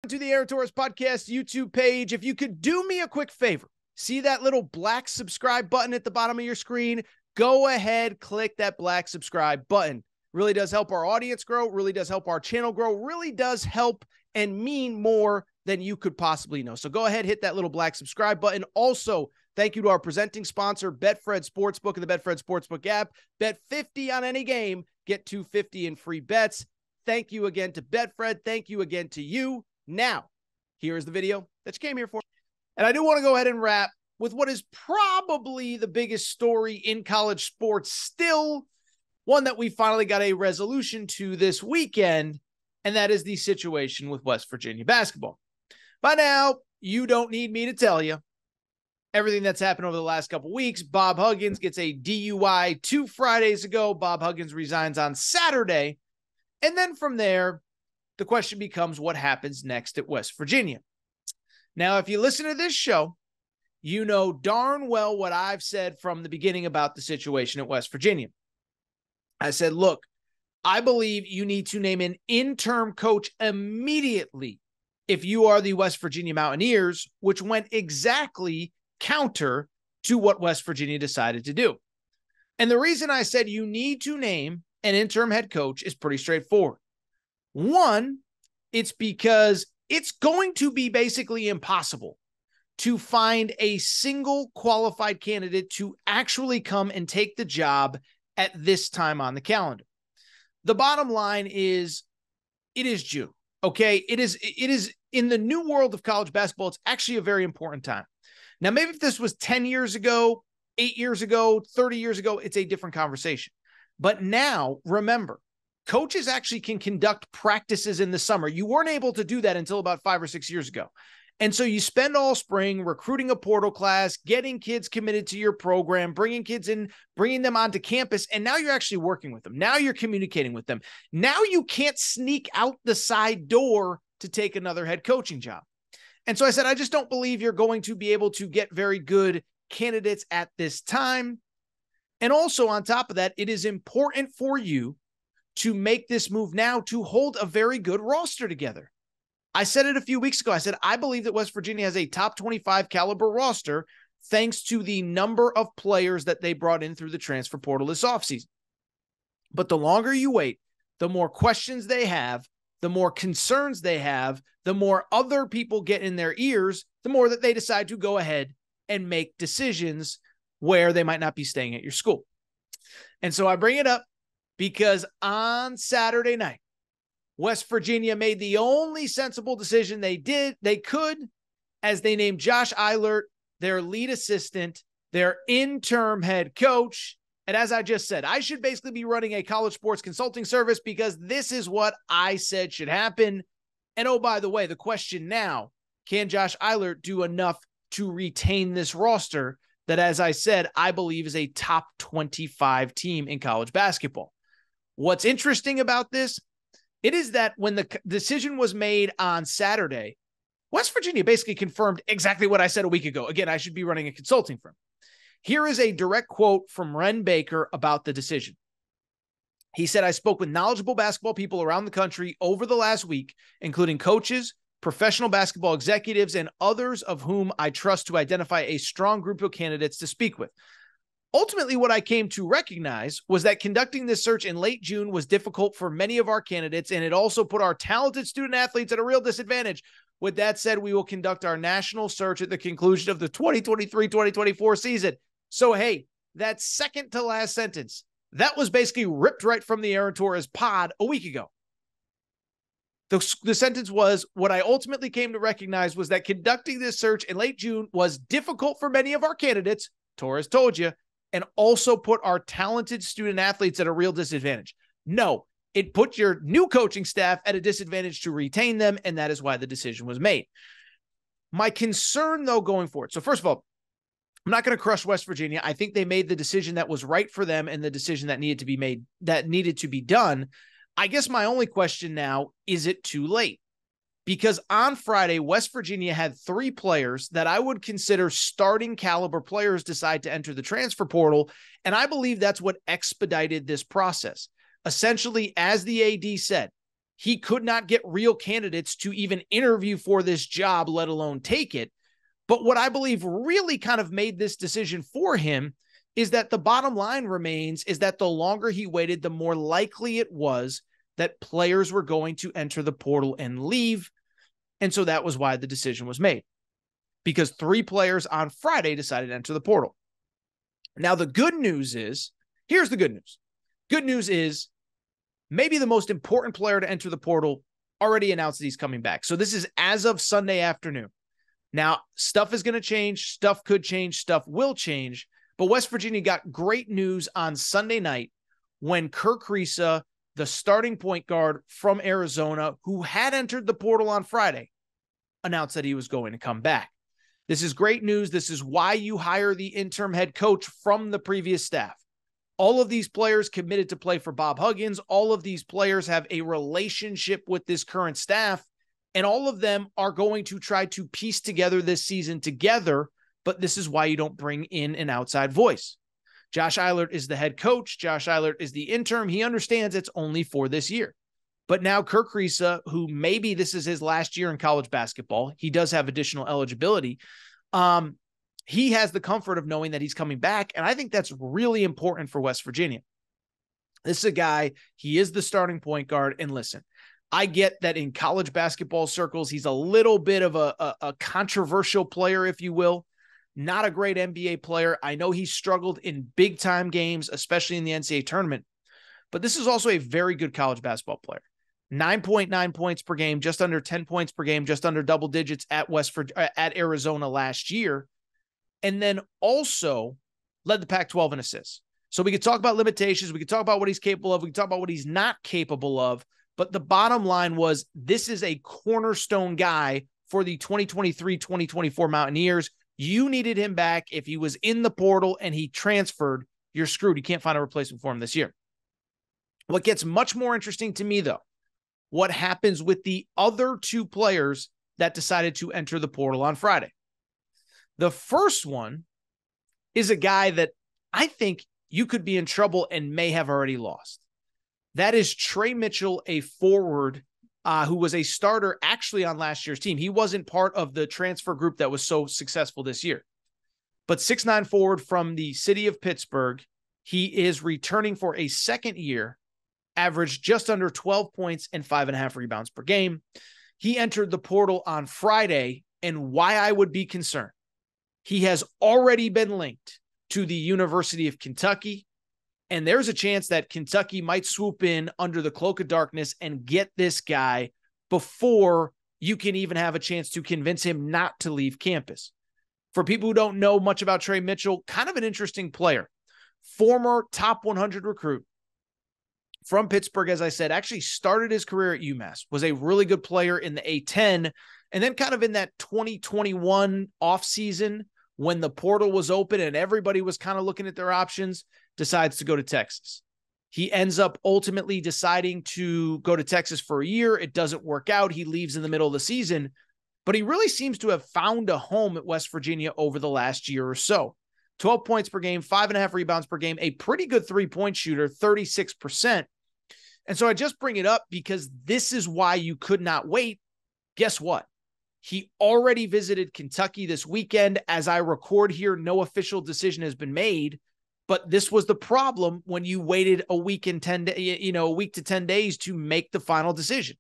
to the Aaron Torres Podcast YouTube page. If you could do me a quick favor, see that little black subscribe button at the bottom of your screen? Go ahead, click that black subscribe button. Really does help our audience grow, really does help our channel grow, really does help and mean more than you could possibly know. So go ahead, hit that little black subscribe button. Also, thank you to our presenting sponsor, Betfred Sportsbook and the Betfred Sportsbook app. Bet 50 on any game, get $250 in free bets. Thank you again to Betfred. Thank you again to you. Now, here is the video that you came here for. And I do want to go ahead and wrap with what is probably the biggest story in college sports still, one that we finally got a resolution to this weekend, and that is the situation with West Virginia basketball. By now, you don't need me to tell you everything that's happened over the last couple weeks. Bob Huggins gets a DUI 2 Fridays ago. Bob Huggins resigns on Saturday. And then from there, the question becomes what happens next at West Virginia. Now, if you listen to this show, you know darn well what I've said from the beginning about the situation at West Virginia. I said, look, I believe you need to name an interim coach immediately if you are the West Virginia Mountaineers, which went exactly counter to what West Virginia decided to do. And the reason I said you need to name an interim head coach is pretty straightforward. One, it's because it's going to be basically impossible to find a single qualified candidate to actually come and take the job at this time on the calendar. The bottom line is it is June. Okay. It is in the new world of college basketball. It's actually a very important time. Now, maybe if this was 10 years ago, 8 years ago, 30 years ago, it's a different conversation. But now, remember, coaches actually can conduct practices in the summer. You weren't able to do that until about 5 or 6 years ago. And so you spend all spring recruiting a portal class, getting kids committed to your program, bringing kids in, bringing them onto campus, and now you're actually working with them. Now you're communicating with them. Now you can't sneak out the side door to take another head coaching job. And so I said, I just don't believe you're going to be able to get very good candidates at this time. And also on top of that, it is important for you to make this move now to hold a very good roster together. I said it a few weeks ago. I said, I believe that West Virginia has a top 25 caliber roster thanks to the number of players that they brought in through the transfer portal this offseason. But the longer you wait, the more questions they have, the more concerns they have, the more other people get in their ears, the more that they decide to go ahead and make decisions where they might not be staying at your school. And so I bring it up because on Saturday night, West Virginia made the only sensible decision they could, as they named Josh Eilert their lead assistant, their interim head coach. And as I just said, I should basically be running a college sports consulting service because this is what I said should happen. And oh, by the way, the question now, can Josh Eilert do enough to retain this roster that, as I said, I believe is a top 25 team in college basketball? What's interesting about this, it is that when the decision was made on Saturday, West Virginia basically confirmed exactly what I said a week ago. Again, I should be running a consulting firm. Here is a direct quote from Ren Baker about the decision. He said, I spoke with knowledgeable basketball people around the country over the last week, including coaches, professional basketball executives, and others of whom I trust to identify a strong group of candidates to speak with. Ultimately, what I came to recognize was that conducting this search in late June was difficult for many of our candidates, and it also put our talented student athletes at a real disadvantage. With that said, we will conduct our national search at the conclusion of the 2023-2024 season. So, hey, that second to last sentence, that was basically ripped right from the Aaron Torres pod a week ago. The sentence was, what I ultimately came to recognize was that conducting this search in late June was difficult for many of our candidates, Torres told you, and also put our talented student athletes at a real disadvantage. No, it put your new coaching staff at a disadvantage to retain them, and that is why the decision was made. My concern, though, going forward, so first of all, I'm not going to crush West Virginia. I think they made the decision that was right for them and the decision that needed to be made, that needed to be done. I guess my only question now, is it too late? Because on Friday, West Virginia had 3 players that I would consider starting caliber players decide to enter the transfer portal. And I believe that's what expedited this process. Essentially, as the AD said, he could not get real candidates to even interview for this job, let alone take it. But what I believe really kind of made this decision for him is that the bottom line remains is that the longer he waited, the more likely it was that players were going to enter the portal and leave. And so that was why the decision was made, because 3 players on Friday decided to enter the portal. Now, the good news is, here's the good news. Good news is maybe the most important player to enter the portal already announced that he's coming back. So this is as of Sunday afternoon. Now, stuff is going to change. Stuff could change. Stuff will change. But West Virginia got great news on Sunday night when Kerr Kriisa, the starting point guard from Arizona, who had entered the portal on Friday, announced that he was going to come back. This is great news. This is why you hire the interim head coach from the previous staff. All of these players committed to play for Bob Huggins. All of these players have a relationship with this current staff, and all of them are going to try to piece together this season together. But this is why you don't bring in an outside voice. Josh Eilert is the head coach. Josh Eilert is the interim. He understands it's only for this year. But now Kerr Kriisa, who maybe this is his last year in college basketball, he does have additional eligibility. He has the comfort of knowing that he's coming back. And I think that's really important for West Virginia. This is a guy, he is the starting point guard. And listen, I get that in college basketball circles, he's a little bit of a controversial player, if you will. Not a great NBA player. I know he struggled in big time games, especially in the NCAA tournament, but this is also a very good college basketball player. 9.9 points per game, just under 10 points per game, just under double digits at Arizona last year. And then also led the Pac-12 in assists. So we could talk about limitations. We could talk about what he's capable of. We could talk about what he's not capable of. But the bottom line was this is a cornerstone guy for the 2023-2024 Mountaineers. You needed him back. If he was in the portal and he transferred, you're screwed. You can't find a replacement for him this year. What gets much more interesting to me, though, what happens with the other 2 players that decided to enter the portal on Friday. The first one is a guy that I think you could be in trouble and may have already lost. That is Trey Mitchell, a forward who was a starter actually on last year's team. He wasn't part of the transfer group that was so successful this year. But 6'9" forward from the city of Pittsburgh. He is returning for a second year, averaged just under 12 points and 5.5 rebounds per game. He entered the portal on Friday, and why I would be concerned. He has already been linked to the University of Kentucky, and there's a chance that Kentucky might swoop in under the cloak of darkness and get this guy before you can even have a chance to convince him not to leave campus. For people who don't know much about Trey Mitchell, kind of an interesting player. Former top 100 recruit from Pittsburgh, as I said, actually started his career at UMass, was a really good player in the A-10, and then kind of in that 2021 offseason when the portal was open and everybody was kind of looking at their options, decides to go to Texas. He ends up ultimately deciding to go to Texas for a year. It doesn't work out. He leaves in the middle of the season, but he really seems to have found a home at West Virginia over the last year or so. 12 points per game, 5.5 rebounds per game, a pretty good 3-point shooter, 36%. And so I just bring it up because this is why you could not wait. Guess what? He already visited Kentucky this weekend. As I record here, no official decision has been made, but this was the problem when you waited a week to 10 days to make the final decision.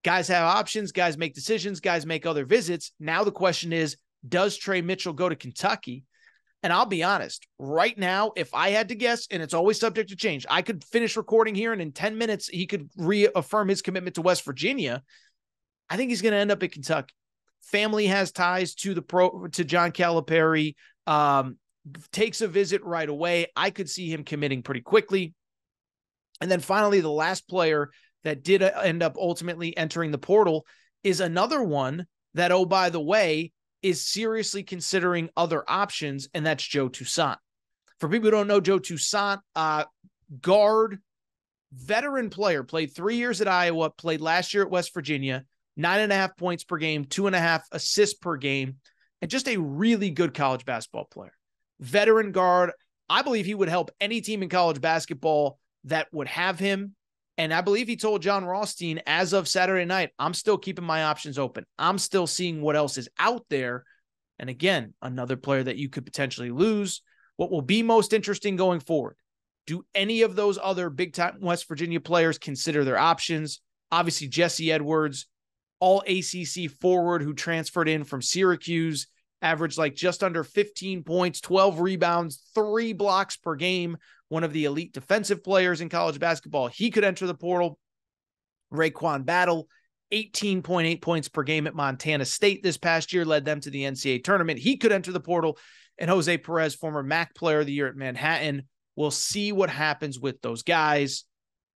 Guys have options, guys make decisions, guys make other visits. Now the question is, does Trey Mitchell go to Kentucky? And I'll be honest, right now, if I had to guess, and it's always subject to change, I could finish recording here and in 10 minutes, he could reaffirm his commitment to West Virginia. I think he's going to end up at Kentucky. Family has ties to John Calipari, takes a visit right away. I could see him committing pretty quickly. And then finally, the last player that did end up ultimately entering the portal is another one that, oh, by the way, is seriously considering other options, and that's Joe Toussaint. For people who don't know, Joe Toussaint, guard, veteran player, played 3 years at Iowa, played last year at West Virginia, 9.5 points per game, 2.5 assists per game, and just a really good college basketball player. Veteran guard. I believe he would help any team in college basketball that would have him. And I believe he told John Rothstein, as of Saturday night, I'm still keeping my options open. I'm still seeing what else is out there. And again, another player that you could potentially lose. What will be most interesting going forward? Do any of those other big-time West Virginia players consider their options? Obviously, Jesse Edwards, all ACC forward who transferred in from Syracuse, averaged like just under 15 points, 12 rebounds, 3 blocks per game. One of the elite defensive players in college basketball. He could enter the portal. Raekwon Battle, 18.8 points per game at Montana State this past year, led them to the NCAA tournament. He could enter the portal. And Jose Perez, former MAC player of the year at Manhattan. We'll see what happens with those guys.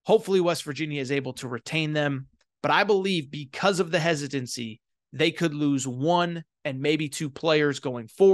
Hopefully West Virginia is able to retain them. But I believe because of the hesitancy, they could lose 1 and maybe 2 players going forward.